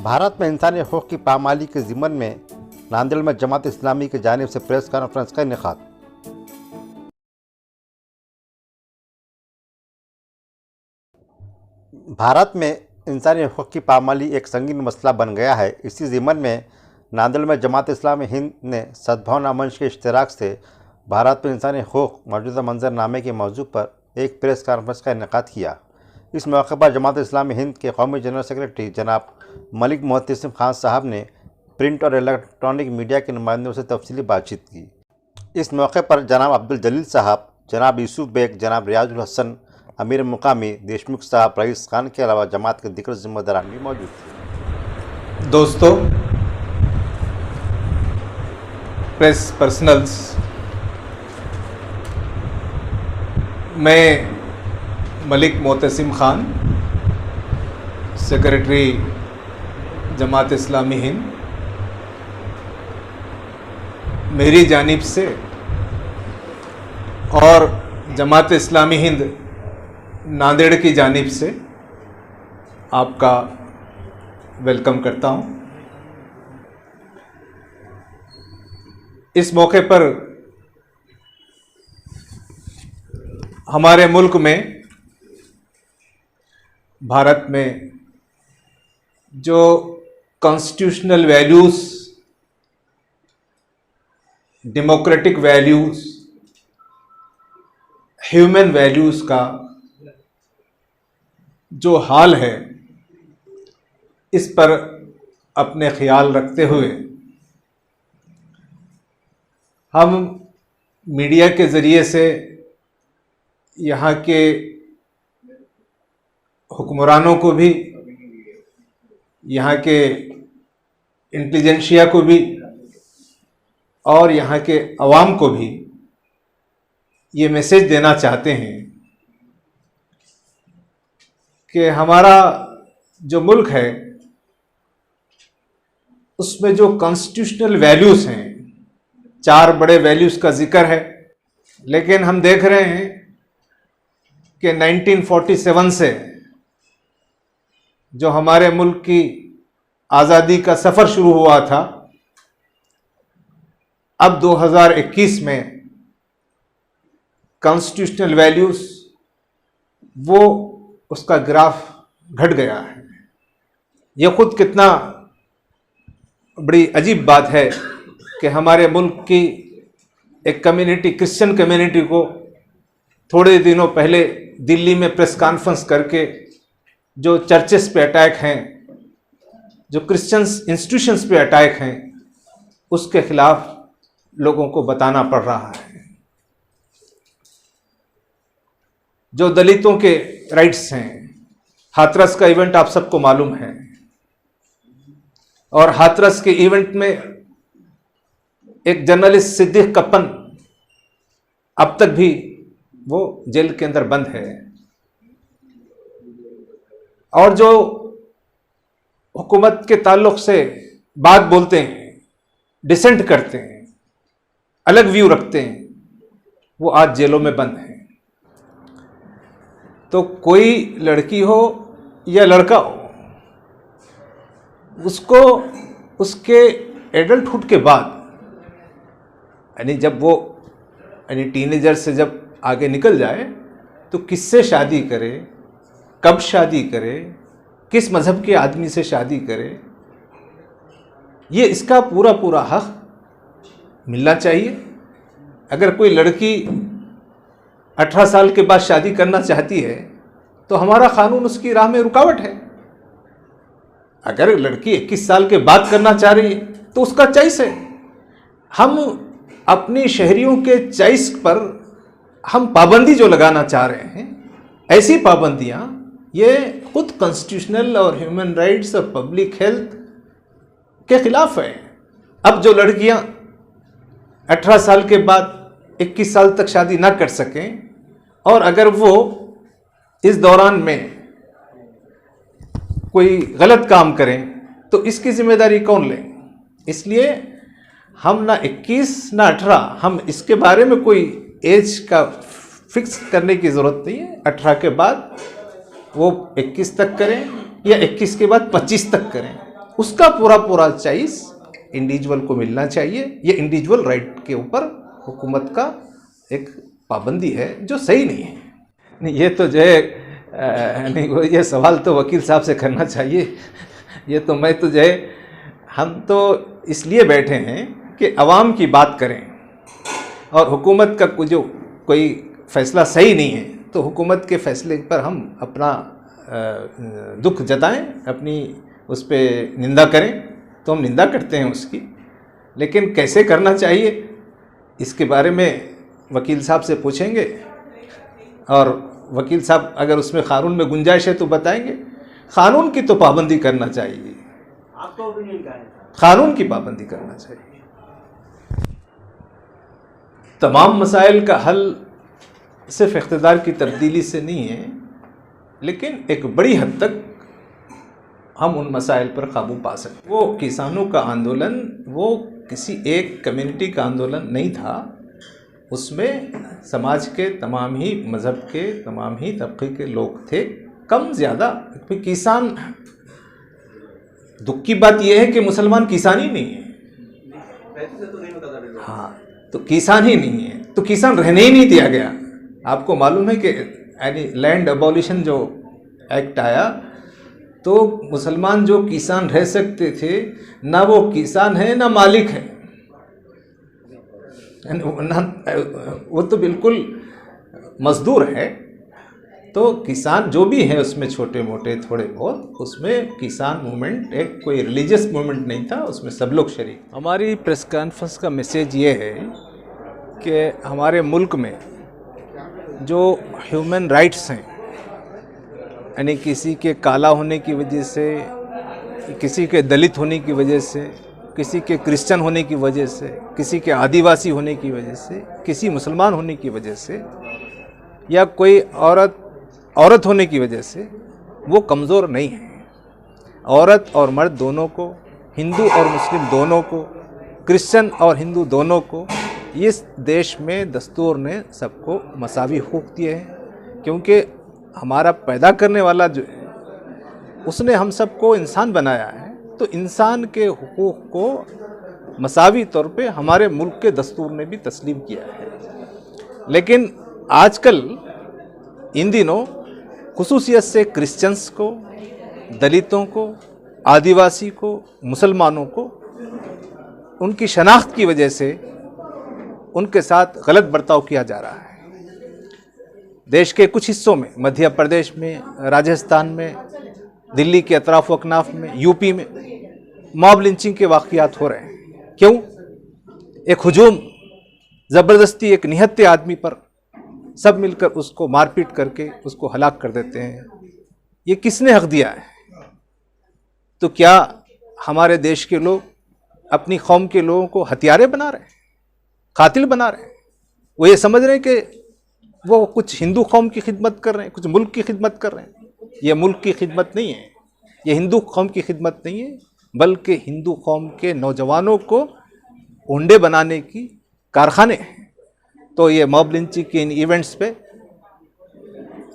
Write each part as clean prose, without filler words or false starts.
भारत में इंसानी हकूक़ की पामाली के ज़िम्मन में नांदेड़ में जमात इस्लामी की जानिब से प्रेस कॉन्फ्रेंस का इनेकाद। भारत में इंसानी हकूक़ की पामाली एक संगीन मसला बन गया है। इसी ज़िम्मन में नांदेड़ में जमात इस्लामी हिंद ने सद्भावना मंच के इश्तराक से भारत में इंसानी हकूक़ मौजूदा मंजरनामे के मौजू पर एक प्रेस कॉन्फ्रेंस का इनेकाद किया। इस मौके पर जमात इस्लामी हिंद के कौमी जनरल सेक्रेटरी जनाब मलिक मोहतसिम खान साहब ने प्रिंट और इलेक्ट्रॉनिक मीडिया के नुमाइंदों से तफसीली बातचीत की। इस मौके पर जनाब अब्दुल जलील साहब, जनाब यूसुफ बेग, जनाब रियाजुल हसन, अमीर मुकामी, देशमुख साहब, रईस खान के अलावा जमात के दिक्र जिम्मेदारान भी मौजूद थे। दोस्तों, प्रेस पर्सनल्स, मैं मलिक मोहतसिम खान, सेक्रेटरी जमात इस्लामी हिंद, मेरी जानिब से और जमात इस्लामी हिंद नांदेड़ की जानिब से आपका वेलकम करता हूं। इस मौके पर हमारे मुल्क में, भारत में जो constitutional values, democratic values, human values का जो हाल है, इस पर अपने ख्याल रखते हुए हम मीडिया के ज़रिए से यहाँ के हुक्मरानों को भी, यहाँ के इंटेलिजेंशिया को भी और यहाँ के अवाम को भी ये मैसेज देना चाहते हैं कि हमारा जो मुल्क है उसमें जो कॉन्स्टिट्यूशनल वैल्यूज़ हैं, 4 बड़े वैल्यूज़ का जिक्र है, लेकिन हम देख रहे हैं कि 1947 से जो हमारे मुल्क की आज़ादी का सफ़र शुरू हुआ था, अब 2021 में कॉन्स्टिट्यूशनल वैल्यूज़ वो उसका ग्राफ घट गया है। ये खुद कितना बड़ी अजीब बात है कि हमारे मुल्क की एक कम्युनिटी, क्रिश्चियन कम्युनिटी को थोड़े दिनों पहले दिल्ली में प्रेस कॉन्फ्रेंस करके जो चर्चेस पे अटैक हैं, जो क्रिश्चियंस इंस्टीट्यूशंस पे अटैक हैं, उसके खिलाफ लोगों को बताना पड़ रहा है। जो दलितों के राइट्स हैं, हाथरस का इवेंट आप सबको मालूम है, और हाथरस के इवेंट में एक जर्नलिस्ट सिद्दीक कप्पन अब तक भी वो जेल के अंदर बंद है। और जो हुकूमत के ताल्लुक से बात बोलते हैं, डिसेंट करते हैं, अलग व्यू रखते हैं, वो आज जेलों में बंद हैं। तो कोई लड़की हो या लड़का हो, उसको उसके एडल्टहुड के बाद, यानी जब वो टीनेजर से जब आगे निकल जाए, तो किससे शादी करे, कब शादी करे, किस मज़हब के आदमी से शादी करे, ये इसका पूरा पूरा हक मिलना चाहिए। अगर कोई लड़की 18 साल के बाद शादी करना चाहती है तो हमारा कानून उसकी राह में रुकावट है। अगर लड़की 21 साल के बाद करना चाह रही है तो उसका चॉइस है। हम अपनी शहरियों के चॉइस पर हम पाबंदी जो लगाना चाह रहे हैं, ऐसी पाबंदियां ये खुद कॉन्स्टिट्यूशनल और ह्यूमन राइट्स और पब्लिक हेल्थ के खिलाफ है। अब जो लड़कियां 18 साल के बाद 21 साल तक शादी ना कर सकें, और अगर वो इस दौरान में कोई गलत काम करें तो इसकी जिम्मेदारी कौन ले? इसलिए हम ना 21 ना 18, हम इसके बारे में कोई एज का फिक्स करने की ज़रूरत नहीं है। 18 के बाद वो 21 तक करें या 21 के बाद 25 तक करें, उसका पूरा पूरा चॉइस इंडिविजुअल को मिलना चाहिए। ये इंडिविजुअल राइट के ऊपर हुकूमत का एक पाबंदी है जो सही नहीं है। नहीं, ये तो जो है नहीं, ये सवाल तो वकील साहब से करना चाहिए। ये तो मैं तो जो है, हम तो इसलिए बैठे हैं कि अवाम की बात करें, और हुकूमत का जो कोई फैसला सही नहीं है तो हुकूमत के फैसले पर हम अपना दुख जताएं, अपनी उस पर निंदा करें तो हम निंदा करते हैं उसकी, लेकिन कैसे करना चाहिए इसके बारे में वकील साहब से पूछेंगे, और वकील साहब अगर उसमें कानून में गुंजाइश है तो बताएंगे। कानून की तो पाबंदी करना चाहिए, कानून की पाबंदी करना चाहिए। तमाम मसाइल का हल सिर्फ इख्तिदार की तब्दीली से नहीं है, लेकिन एक बड़ी हद तक हम उन मसाइल पर काबू पा सकते। वो किसानों का आंदोलन वो किसी एक कम्युनिटी का आंदोलन नहीं था, उसमें समाज के तमाम ही मज़हब के तमाम ही तबके के लोग थे, कम ज़्यादा। किसान, दुख की बात यह है कि मुसलमान किसान ही नहीं है। हाँ, तो किसान ही नहीं है, तो किसान रहने ही नहीं दिया गया। आपको मालूम है कि यानी लैंड अबॉलिशन जो एक्ट आया, तो मुसलमान जो किसान रह सकते थे, ना वो किसान है ना मालिक है, वो तो बिल्कुल मजदूर है। तो किसान जो भी है उसमें छोटे मोटे थोड़े बहुत, उसमें किसान मूवमेंट एक कोई रिलीजियस मूवमेंट नहीं था, उसमें सब लोग शरीक। हमारी प्रेस कॉन्फ्रेंस का मैसेज ये है कि हमारे मुल्क में जो ह्यूमन राइट्स हैं, यानी किसी के काला होने की वजह से, किसी के दलित होने की वजह से, किसी के क्रिश्चियन होने की वजह से, किसी के आदिवासी होने की वजह से, किसी मुसलमान होने की वजह से, या कोई औरत होने की वजह से वो कमज़ोर नहीं है। औरत और मर्द दोनों को, हिंदू और मुस्लिम दोनों को, क्रिश्चियन और हिंदू दोनों को इस देश में दस्तूर ने सबको मसावी हुकूक दिए हैं, क्योंकि हमारा पैदा करने वाला जो है उसने हम सबको इंसान बनाया है। तो इंसान के हुकूक को मसावी तौर पे हमारे मुल्क के दस्तूर ने भी तस्लीम किया है। लेकिन आजकल इन दिनों खुसूसियत से क्रिश्चियंस को, दलितों को, आदिवासी को, मुसलमानों को उनकी शनाख्त की वजह से उनके साथ गलत बर्ताव किया जा रहा है। देश के कुछ हिस्सों में, मध्य प्रदेश में, राजस्थान में, दिल्ली के अतराफ व अकनाफ में, यूपी में मॉब लिंचिंग के वाक़यात हो रहे हैं। क्यों? एक हुजूम, ज़बरदस्ती एक निहत्थे आदमी पर सब मिलकर उसको मारपीट करके उसको हलाक कर देते हैं। ये किसने हक दिया है? तो क्या हमारे देश के लोग अपनी कौम के लोगों को हथियारे बना रहे हैं, कातिल बना रहे हैं? वो ये समझ रहे हैं कि वो कुछ हिंदू कौम की खिदमत कर रहे हैं, कुछ मुल्क की खिदमत कर रहे हैं। ये मुल्क की खिदमत नहीं है, ये हिंदू कौम की खिदमत नहीं है, बल्कि हिंदू कौम के नौजवानों को ओंडे बनाने की कारखाने हैं। तो ये मॉब लिंचिंग के इन इवेंट्स पे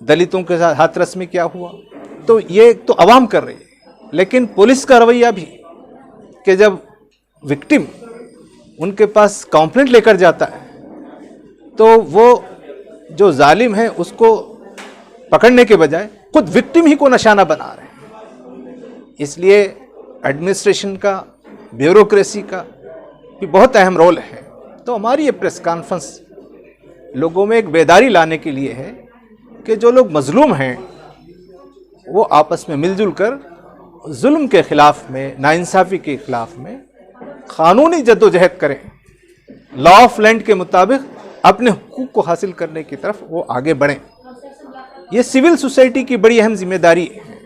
दलितों के साथ हाथरस में क्या हुआ, तो ये तो आवाम कर रही है। लेकिन पुलिस का रवैया भी कि जब विक्टिम उनके पास कंप्लेंट लेकर जाता है तो वो जो जालिम है उसको पकड़ने के बजाय खुद विक्टिम ही को निशाना बना रहे हैं। इसलिए एडमिनिस्ट्रेशन का, ब्यूरोक्रेसी का भी बहुत अहम रोल है। तो हमारी ये प्रेस कॉन्फ्रेंस लोगों में एक बेदारी लाने के लिए है कि जो लोग मजलूम हैं वो आपस में मिलजुल कर जुल्म के ख़िलाफ़ में, नाइंसाफ़ी के ख़िलाफ़ में क़ानूनी जद्दोजहद करें, लॉ ऑफ लैंड के मुताबिक अपने हुकूक को हासिल करने की तरफ वो आगे बढ़ें। ये सिविल सोसाइटी की बड़ी अहम जिम्मेदारी है,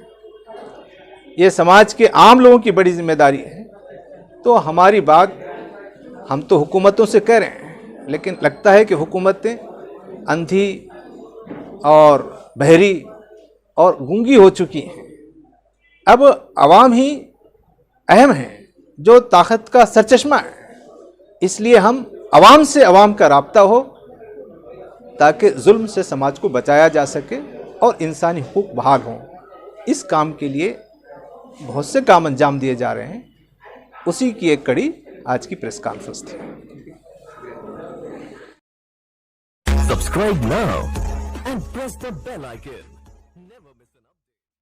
ये समाज के आम लोगों की बड़ी जिम्मेदारी है। तो हमारी बात हम तो हुकूमतों से कह रहे हैं, लेकिन लगता है कि हुकूमतें अंधी और बहरी और गूंगी हो चुकी हैं। अब आवाम ही अहम है, जो ताकत का सरचश्मा है। इसलिए हम आवाम से आवाम का राब्ता हो ताकि जुल्म से समाज को बचाया जा सके और इंसानी हुकूक बहाल हों। इस काम के लिए बहुत से काम अंजाम दिए जा रहे हैं, उसी की एक कड़ी आज की प्रेस कॉन्फ्रेंस थी। Subscribe now and press the bell icon.